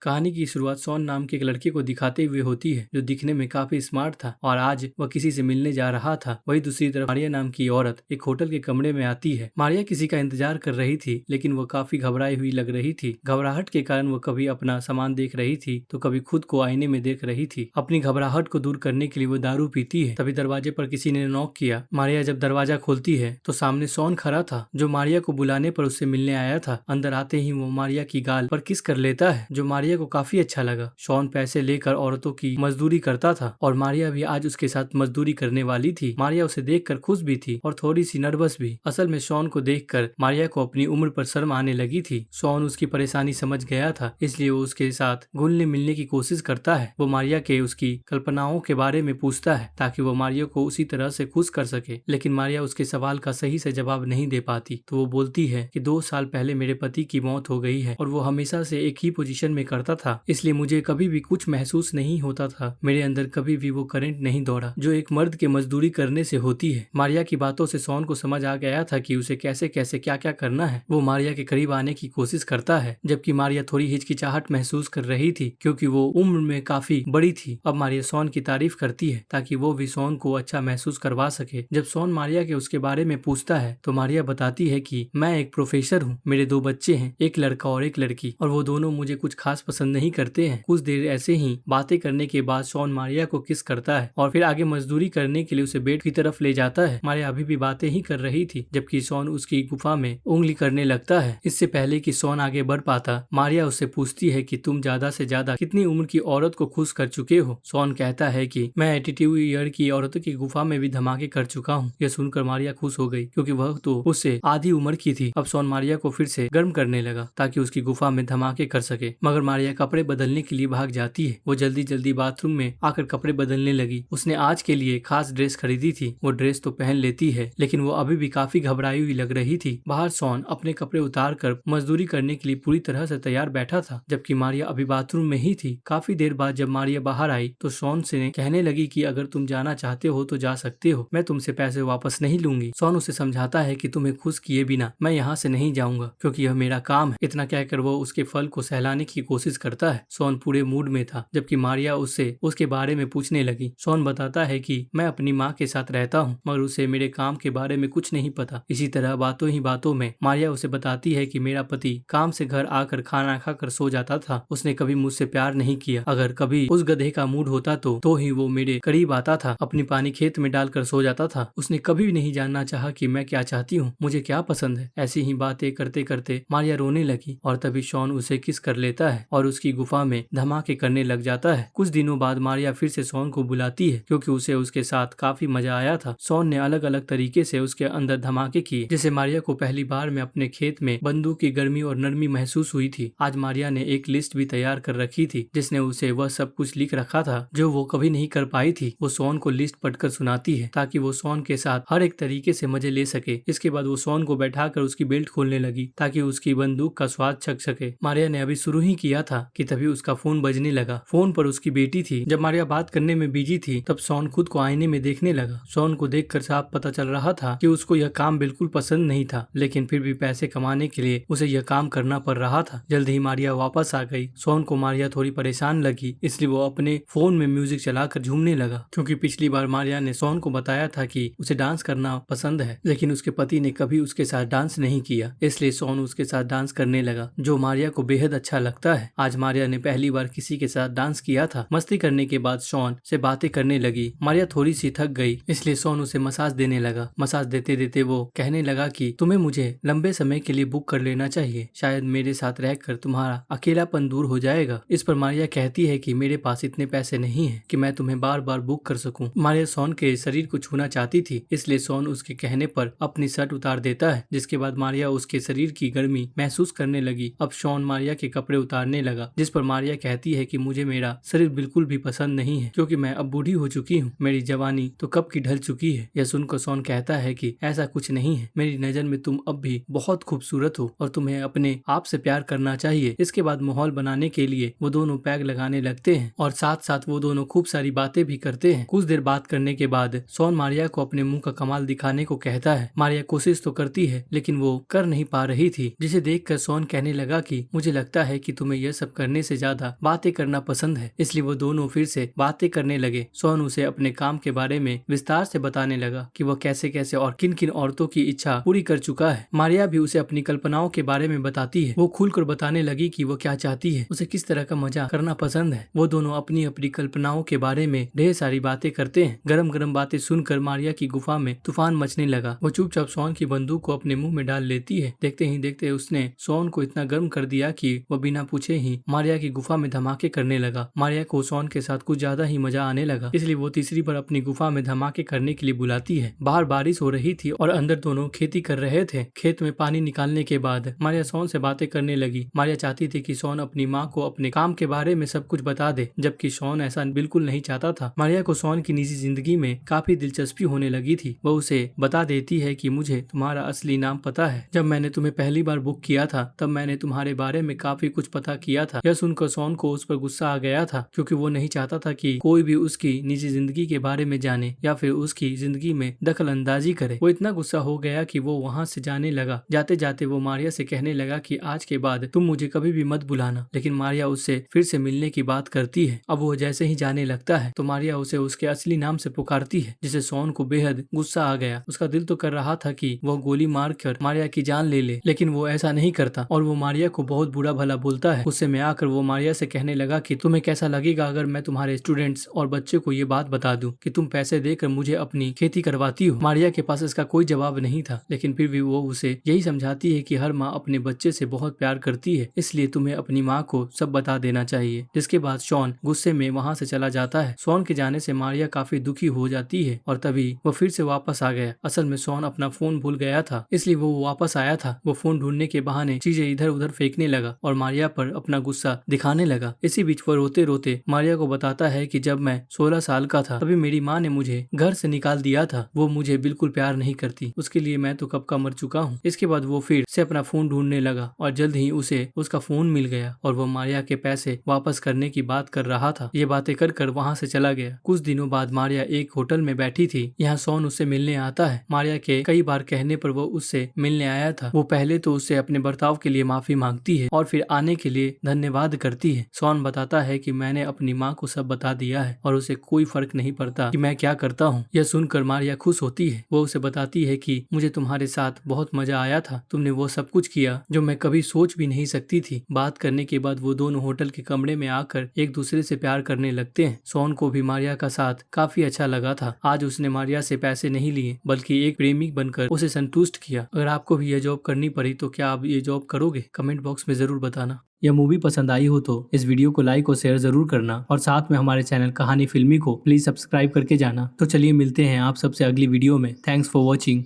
कहानी की शुरुआत सोन नाम के एक लड़के को दिखाते हुए होती है जो दिखने में काफी स्मार्ट था और आज वह किसी से मिलने जा रहा था। वही दूसरी तरफ मारिया नाम की औरत एक होटल के कमरे में आती है। मारिया किसी का इंतजार कर रही थी लेकिन वह काफी घबराई हुई लग रही थी। घबराहट के कारण वह कभी अपना सामान देख रही थी तो कभी खुद को आईने में देख रही थी। अपनी घबराहट को दूर करने के लिए वो दारू पीती है। तभी दरवाजे पर किसी ने नॉक किया। मारिया जब दरवाजा खोलती है तो सामने सोन खड़ा था जो मारिया को बुलाने पर उससे मिलने आया था। अंदर आते ही वो मारिया की गाल पर किस कर लेता है जो मारिया को काफी अच्छा लगा। शॉन पैसे लेकर औरतों की मजदूरी करता था और मारिया भी आज उसके साथ मजदूरी करने वाली थी। मारिया उसे देखकर खुश भी थी और थोड़ी सी नर्वस भी। असल में शॉन को देखकर मारिया को अपनी उम्र पर शर्म आने लगी थी। शॉन उसकी परेशानी समझ गया था इसलिए वो उसके साथ घुलने मिलने की कोशिश करता है। वो मारिया के उसकी कल्पनाओं के बारे में पूछता है ताकि वो मारिया को उसी तरह से खुश कर सके, लेकिन मारिया उसके सवाल का सही से जवाब नहीं दे पाती। तो वो बोलती है कि 2 साल पहले मेरे पति की मौत हो गई है और वो हमेशा से एक ही पोजीशन में करता था, इसलिए मुझे कभी भी कुछ महसूस नहीं होता था। मेरे अंदर कभी भी वो करंट नहीं दौड़ा जो एक मर्द के मजदूरी करने से होती है। मारिया की बातों से शॉन को समझ आ गया था कि उसे कैसे कैसे क्या क्या करना है। वो मारिया के करीब आने की कोशिश करता है जबकि मारिया थोड़ी हिचकिचाहट महसूस कर रही थी क्योंकि वो उम्र में काफी बड़ी थी। अब मारिया शॉन की तारीफ करती है ताकि वो भी शॉन को अच्छा महसूस करवा सके। जब शॉन मारिया के उसके बारे में पूछता है तो मारिया बताती है कि मैं एक प्रोफेसर हूँ, मेरे 2 बच्चे हैं, एक लड़का और एक लड़की, और वो दोनों मुझे कुछ खास पसंद नहीं करते हैं। कुछ देर ऐसे ही बातें करने के बाद शॉन मारिया को किस करता है और फिर आगे मजदूरी करने के लिए उसे बेड की तरफ ले जाता है। मारिया अभी भी बातें ही कर रही थी जबकि शॉन उसकी गुफा में उंगली करने लगता है। इससे पहले कि शॉन आगे बढ़ पाता, मारिया उससे पूछती है कि तुम ज्यादा से ज्यादा कितनी उम्र की औरत को खुश कर चुके हो। शॉन कहता है कि मैं 82 ईयर की औरतों की गुफा में भी धमाके कर चुका हूँ। यह सुनकर मारिया खुश हो गई क्योंकि वह तो उससे आधी उम्र की थी। अब शॉन मारिया को फिर से गर्म करने लगा ताकि उसकी गुफा में धमाके कर सके, मगर मारिया कपड़े बदलने के लिए भाग जाती है। वो जल्दी जल्दी बाथरूम में आकर कपड़े बदलने लगी। उसने आज के लिए खास ड्रेस खरीदी थी। वो ड्रेस तो पहन लेती है लेकिन वो अभी भी काफी घबराई हुई लग रही थी। बाहर शॉन अपने कपड़े उतार कर मजदूरी करने के लिए पूरी तरह से तैयार बैठा था जबकि मारिया अभी बाथरूम में ही थी। काफी देर बाद जब मारिया बाहर आई तो शॉन से कहने लगी कि अगर तुम जाना चाहते हो तो जा सकते हो, मैं तुमसे पैसे वापस नहीं लूंगी। शॉन उसे समझाता है कि तुम्हें खुश किए बिना मैं यहाँ से नहीं जाऊंगा क्योंकि यह मेरा काम है। इतना कहकर वो उसके फल को सहलाने की कोशिश करता है। शॉन पूरे मूड में था जबकि मारिया उससे उसके बारे में पूछने लगी। शॉन बताता है कि मैं अपनी माँ के साथ रहता हूँ मगर उसे मेरे काम के बारे में कुछ नहीं पता। इसी तरह बातों ही बातों में मारिया उसे बताती है कि मेरा पति काम से घर आकर खाना खाकर सो जाता था। उसने कभी मुझसे प्यार नहीं किया। अगर कभी उस गधे का मूड होता तो ही वो मेरे करीब आता था, अपनी पानी खेत में डालकर सो जाता था। उसने कभी भी नहीं जानना चाहा कि मैं क्या चाहती हूँ, मुझे क्या पसंद है। ऐसी ही बातें करते करते मारिया रोने लगी और तभी शॉन उसे किस कर लेता है और उसकी गुफा में धमाके करने लग जाता है। कुछ दिनों बाद मारिया फिर से शॉन को बुलाती है क्योंकि उसे उसके साथ काफी मजा आया था। शॉन ने अलग अलग तरीके से उसके अंदर धमाके किए जिससे मारिया को पहली बार में अपने खेत में बंदूक की गर्मी और नरमी महसूस हुई थी। आज मारिया ने एक लिस्ट भी तैयार कर रखी थी जिसने उसे वह सब कुछ लिख रखा था जो वो कभी नहीं कर पाई थी। वो शॉन को लिस्ट पढ़कर सुनाती है ताकि वो शॉन के साथ हर एक तरीके से मजे ले सके। इसके बाद वो शॉन को बैठाकर उसकी बेल्ट खोलने लगी ताकि उसकी बंदूक का स्वाद चख सके। मारिया ने अभी शुरू ही किया था कि तभी उसका फोन बजने लगा। फोन पर उसकी बेटी थी। जब मारिया बात करने में बिजी थी तब शॉन खुद को आईने में देखने लगा। शॉन को देखकर साफ पता चल रहा था कि उसको यह काम बिल्कुल पसंद नहीं था, लेकिन फिर भी पैसे कमाने के लिए उसे यह काम करना पड़ रहा था। जल्द ही मारिया वापस आ गई। शॉन को मारिया थोड़ी परेशान लगी इसलिए वो अपने फोन में म्यूजिक चलाकर झूमने लगा क्योंकि पिछली बार मारिया ने शॉन को बताया था कि उसे डांस करना पसंद है, लेकिन उसके पति ने कभी उसके साथ डांस नहीं किया, इसलिए शॉन उसके साथ डांस करने लगा जो मारिया को बेहद अच्छा लगता है। आज मारिया ने पहली बार किसी के साथ डांस किया था। मस्ती करने के बाद शॉन से बातें करने लगी। मारिया थोड़ी सी थक गई इसलिए शॉन उसे मसाज देने लगा। मसाज देते देते वो कहने लगा कि तुम्हें मुझे लंबे समय के लिए बुक कर लेना चाहिए, शायद मेरे साथ रहकर तुम्हारा अकेलापन दूर हो जाएगा। इस पर मारिया कहती है कि मेरे पास इतने पैसे नहीं है कि मैं तुम्हें बार बार बुक कर सकूं। मारिया शॉन के शरीर को छूना चाहती थी इसलिए शॉन उसके कहने पर अपनी शर्ट उतार देता है जिसके बाद मारिया उसके शरीर की गर्मी महसूस करने लगी। अब शॉन मारिया के कपड़े उतारने लगा जिस पर मारिया कहती है कि मुझे मेरा शरीर बिल्कुल भी पसंद नहीं है क्योंकि मैं अब बूढ़ी हो चुकी हूँ, मेरी जवानी तो कब की ढल चुकी है। यह सुनकर शॉन कहता है कि ऐसा कुछ नहीं है, मेरी नजर में तुम अब भी बहुत खूबसूरत हो और तुम्हें अपने आप से प्यार करना चाहिए। इसके बाद माहौल बनाने के लिए वो दोनों पैग लगाने लगते हैं और साथ साथ वो दोनों खूब सारी बातें भी करते हैं। कुछ देर बात करने के बाद शॉन मारिया को अपने मुंह का कमाल दिखाने को कहता है। मारिया कोशिश तो करती है लेकिन वो कर नहीं पा रही थी, जिसे देखकर शॉन कहने लगा कि मुझे लगता है कि तुम्हें यह सब करने से ज्यादा बातें करना पसंद है, इसलिए वो दोनों फिर से बातें करने लगे। सोन उसे अपने काम के बारे में विस्तार से बताने लगा कि वह कैसे कैसे और किन किन औरतों की इच्छा पूरी कर चुका है। मारिया भी उसे अपनी कल्पनाओं के बारे में बताती है। वो खुलकर बताने लगी कि वो क्या चाहती है, उसे किस तरह का मजा करना पसंद है। वो दोनों अपनी अपनी कल्पनाओं के बारे में ढेर सारी बातें करते हैं। गरम गरम बातें सुनकर मारिया की गुफा में तूफान मचने लगा। वो चुपचाप सोन की बंदूक को अपने मुंह में डाल लेती है। देखते ही देखते उसने सोन को इतना गर्म कर दिया कि वह बिना पूछे ही मारिया की गुफा में धमाके करने लगा। मारिया को सोन के साथ कुछ ज्यादा ही मजा आने लगा, इसलिए वो तीसरी बार अपनी गुफा में धमाके करने के लिए बुलाती है। बाहर बारिश हो रही थी और अंदर दोनों खेती कर रहे थे। खेत में पानी निकालने के बाद मारिया सोन से बातें करने लगी। मारिया चाहती थी कि सोन अपनी माँ को अपने काम के बारे में सब कुछ बता दे, जबकि सोन ऐसा बिल्कुल नहीं चाहता था। मारिया को सोन की निजी जिंदगी में काफी दिलचस्पी होने लगी थी। वो उसे बता देती है कि मुझे तुम्हारा असली नाम पता है। जब मैंने तुम्हें पहली बार बुक किया था तब मैंने तुम्हारे बारे में काफी कुछ पता किया था। यह सुनकर सोन को उस पर गुस्सा आ गया था, क्योंकि वो नहीं चाहता था कि कोई भी उसकी निजी जिंदगी के बारे में जाने या फिर उसकी जिंदगी में दखल अंदाजी करे। वो इतना गुस्सा हो गया कि वो वहाँ से जाने लगा। जाते जाते वो मारिया से कहने लगा कि आज के बाद तुम मुझे कभी भी मत बुलाना, लेकिन मारिया उससे फिर से मिलने की बात करती है। अब वो जैसे ही जाने लगता है तो मारिया उसे उसके असली नाम से पुकारती है, जिससे सोन को बेहद गुस्सा आ गया। उसका दिल तो कर रहा था कि वह गोली मारकर मारिया की जान ले ले, लेकिन वो ऐसा नहीं करता और वो मारिया को बहुत बुरा भला बोलता है। गुस्से में आकर वो मारिया से कहने लगा कि तुम्हें कैसा लगेगा अगर मैं तुम्हारे स्टूडेंट्स और बच्चे को ये बात बता दूं कि तुम पैसे देकर मुझे अपनी खेती करवाती हो। मारिया के पास इसका कोई जवाब नहीं था, लेकिन फिर भी वो उसे यही समझाती है कि हर माँ अपने बच्चे से बहुत प्यार करती है, इसलिए तुम्हें अपनी माँ को सब बता देना चाहिए। जिसके बाद शॉन गुस्से में वहाँ से चला जाता है। शॉन के जाने से मारिया काफी दुखी हो जाती है और तभी वो फिर से वापस आ गया। असल में शॉन अपना फोन भूल गया था, इसलिए वो वापस आया था। वो फोन ढूंढने के बहाने चीजें इधर उधर फेंकने लगा और मारिया पर अपना गुस्सा दिखाने लगा। इसी बीच वो रोते रोते मारिया को बताता है कि जब मैं 16 साल का था तभी मेरी माँ ने मुझे घर से निकाल दिया था। वो मुझे बिल्कुल प्यार नहीं करती, उसके लिए मैं तो कब का मर चुका हूँ। इसके बाद वो फिर से अपना फोन ढूंढने लगा और जल्द ही उसे उसका फोन मिल गया और वो मारिया के पैसे वापस करने की बात कर रहा था। ये बातें कर कर वहाँ से चला गया। कुछ दिनों बाद मारिया एक होटल में बैठी थी। यहाँ सोन उससे मिलने आता है। मारिया के कई बार कहने पर वो उससे मिलने आया था। वो पहले तो उससे अपने बर्ताव के लिए माफी मांगती है और फिर आने के लिए धन्यवाद करती है। सोन बताता है कि मैंने अपनी माँ को सब बता दिया है और उसे कोई फर्क नहीं पड़ता कि मैं क्या करता हूँ। यह सुनकर मारिया खुश होती है। वो उसे बताती है कि मुझे तुम्हारे साथ बहुत मजा आया था, तुमने वो सब कुछ किया जो मैं कभी सोच भी नहीं सकती थी। बात करने के बाद वो दोनों होटल के कमरे में आकर एक दूसरे से प्यार करने लगते हैं। सोन को भी मारिया का साथ काफी अच्छा लगा था। आज उसने मारिया से पैसे नहीं लिए बल्कि एक प्रेमी बनकर उसे संतुष्ट किया। अगर आपको भी यह जॉब करनी पड़ी तो क्या आप ये जॉब करोगे? कमेंट बॉक्स में जरूर बताना। यह मूवी पसंद आई हो तो इस वीडियो को लाइक और शेयर जरूर करना और साथ में हमारे चैनल कहानी फिल्मी को प्लीज सब्सक्राइब करके जाना। तो चलिए मिलते हैं आप सबसे अगली वीडियो में। Thanks for watching.